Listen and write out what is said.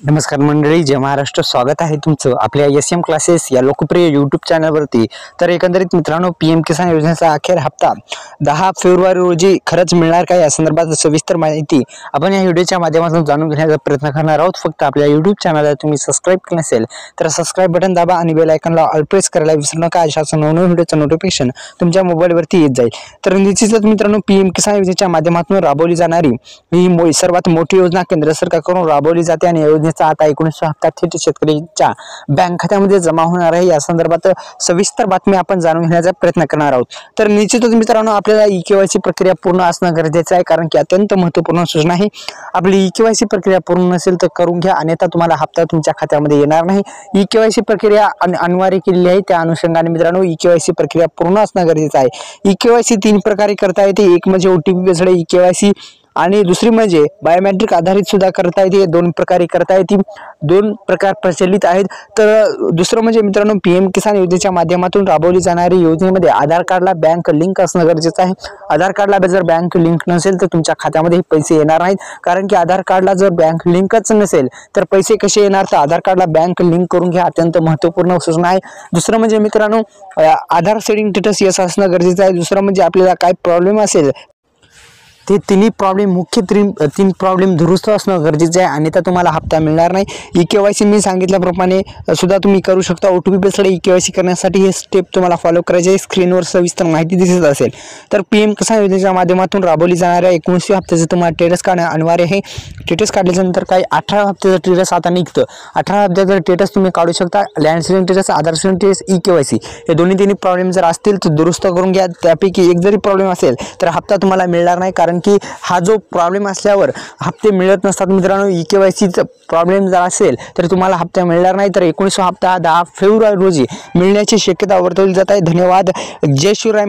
नमस्कार मंडळी, जय महाराष्ट्र. स्वागत आहे तुमचं आपल्या एस.एम. क्लासेस या लोकप्रिय यूट्यूब चॅनलवरती. तर एकंदरीत मित्रांनो, पीएम किसान योजनेचा अखेर हप्ता 10 फेब्रुवारी रोजी खरंच मिळणार का, या संदर्भात सविस्तर माहिती आपण या व्हिडिओच्या माध्यमातून जाणून घेण्याचा प्रयत्न करणार आहोत. फक्त आपल्या यूट्यूब चॅनलला तुम्ही सबस्क्राईब केलं नसेल तर सबस्क्राईब बटन दाबा आणि बेल आयकॉनला ऑल प्रेस करायला विसरू नका. अशाच नवनवीन व्हिडिओचं नोटिफिकेशन तुमच्या मोबाईलवरती येत जाईल. तर निश्चितच मित्रांनो, पीएम किसान योजनेच्या माध्यमातून राबवली जाणारी ही सर्वात मोठी योजना केंद्र सरकारकडून राबवली जाते आणि योजनेचा आता 19 हप्ता थेट शेतकऱ्यांच्या बँक खात्यामध्ये जमा होणार आहे. या संदर्भात सविस्तर बातमी आपण जाणून घेण्याचा प्रयत्न करणार आहोत. तर निश्चितच मित्रांनो, आपल्याला ई-केवायसी प्रक्रिया पूर्ण असणं गरजेचं आहे, कारण की अत्यंत महत्त्वपूर्ण सूचना आहे. आपली ई-केवायसी प्रक्रिया पूर्ण नसेल तर करून घ्या, अन्यथा तुम्हाला हप्ता तुमच्या खात्यामध्ये येणार नाही. ई-केवायसी प्रक्रिया अनिवार्य केलेली आहे. त्या अनुषंगाने मित्रांनो, ई-केवायसी प्रक्रिया पूर्ण असणं गरजेचं आहे. ई-केवायसी 3 प्रकारे करता येते. एक म्हणजे OTP बेस्ड ई-केवायसी आणि दुसरी म्हणजे बायोमेट्रिक आधारित सुद्धा करता येते. 2 प्रकारे करता येते. 2 प्रकार प्रचलित आहेत. तर दुसरं म्हणजे मित्रांनो, पीएम किसान योजनेच्या माध्यमातून राबवली जाणारी योजनेमध्ये आधार कार्डला बँक लिंक असणं गरजेचं आहे. आधार कार्डला जर बँक लिंक नसेल तर तुमच्या खात्यामध्ये पैसे येणार नाहीत, कारण की आधार कार्डला जर बँक लिंकच नसेल तर पैसे कसे येणार. तर आधार कार्डला बँक लिंक करून घ्या, अत्यंत महत्त्वपूर्ण सूचना आहे. दुसरं म्हणजे मित्रांनो, आधार सेटिंग स्टेटस यस असणं गरजेचं आहे. दुसरं म्हणजे आपल्याला काय प्रॉब्लेम असेल ते तिन्ही प्रॉब्लेम मुख्य 3 प्रॉब्लेम दुरुस्त असणं गरजेचं आहे, अन्यथा तुम्हाला हप्ता मिळणार नाही. ई-केवायसी मी सांगितल्याप्रमाणे सुद्धा तुम्ही करू शकता. OTP बेस्ड ई-केवायसी करण्यासाठी हे स्टेप तुम्हाला फॉलो करायचे आहे. स्क्रीनवर सविस्तर माहिती दिसत असेल. तर पीएम किसान योजनेच्या माध्यमातून राबवली जाणाऱ्या 19 हप्त्याचं तुम्हाला टेटस काढणं अनिवार्य आहे. टेटस काढल्यानंतर काही 18 हप्त्याचं टेटस आता निघतं. 18 हप्त्याचं टेटस तुम्ही काढू शकता. लँड सेलिंग टेटस, आधार सेलिंग टेटस, ई-केवायसी हे दोन्ही प्रॉब्लेम जर असतील तर दुरुस्त करून घ्या. त्यापैकी एक जरी प्रॉब्लेम असेल तर हप्ता तुम्हाला मिळणार नाही, कारण की हा जो प्रॉब्लेम असल्यावर हप्ते मिळत नसतात मित्रांनो. ई-केवायसीचा प्रॉब्लेम जर असेल तर तुम्हाला हप्ता मिळणार नाही. तर 19 हप्ता 10 फेब्रुवारी रोजी मिळण्याची शक्यता वर्तवली जात आहे. धन्यवाद. जय शिवराय.